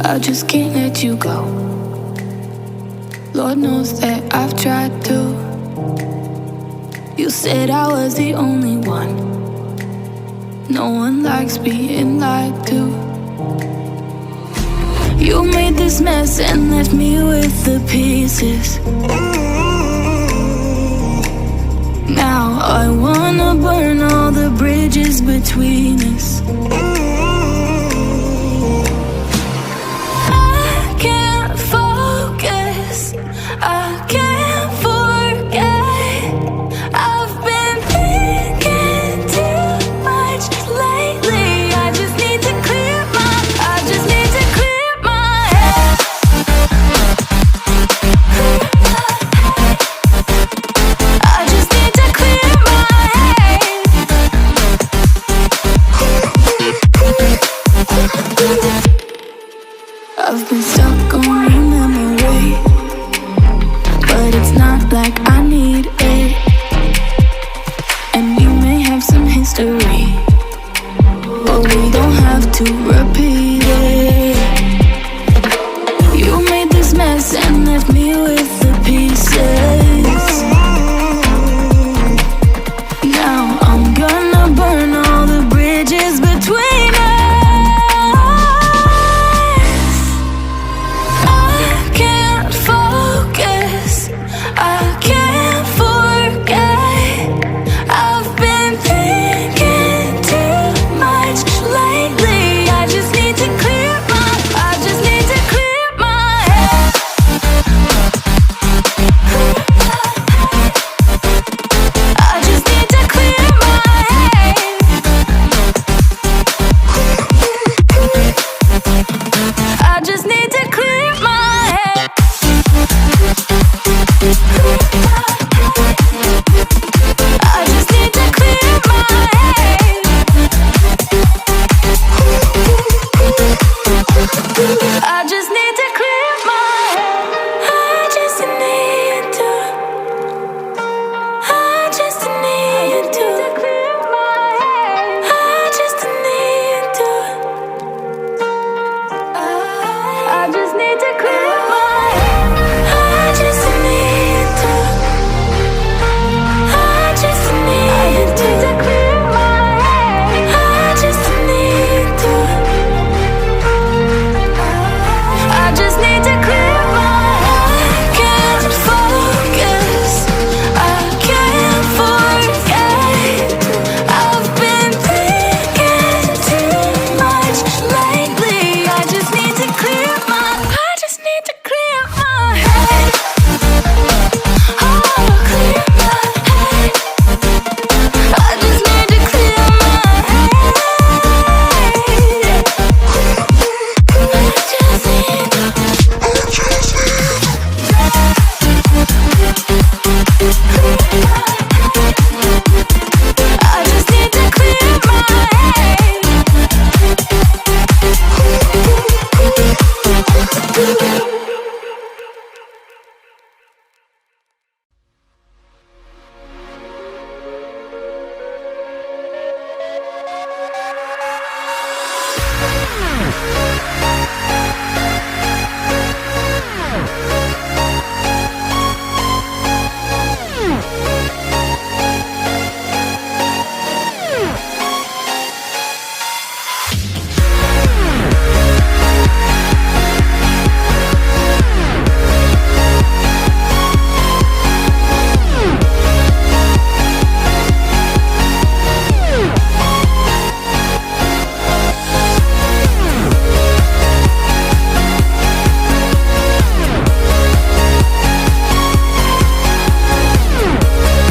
I just can't let you go. Lord knows that I've tried to. You said I was the only one. No one likes being lied to. You made this mess and left me with the pieces. Now I wanna burn all the bridges between us. I can't focus, I can't forget. I've been thinking too much lately. I just need to clear my head. I just need to clear my head. I've been stuck on your memory, but it's not like I need it. And we may have some history, but we don't have to repeat it. You made this mess and left me with the pieces. Now I'm gonna burn all the bridges between us. I can't focus, I can't forget. I've been thinking too much lately. I just need to clear my head. I just need to clear my head. I just need to clear my head. I just need to clear my head. I just need to clear my head. I just need to. I just need to clear my head. I just need to. I just need to clear my head. I just need to. I just need to clear my head. I just need to. I just need to clear my head. I can't focus, I can't forget. I've been thinking too much lately. I just need to clear my head. Oh, clear my head. I just need to clear my head. I just need to clear my head.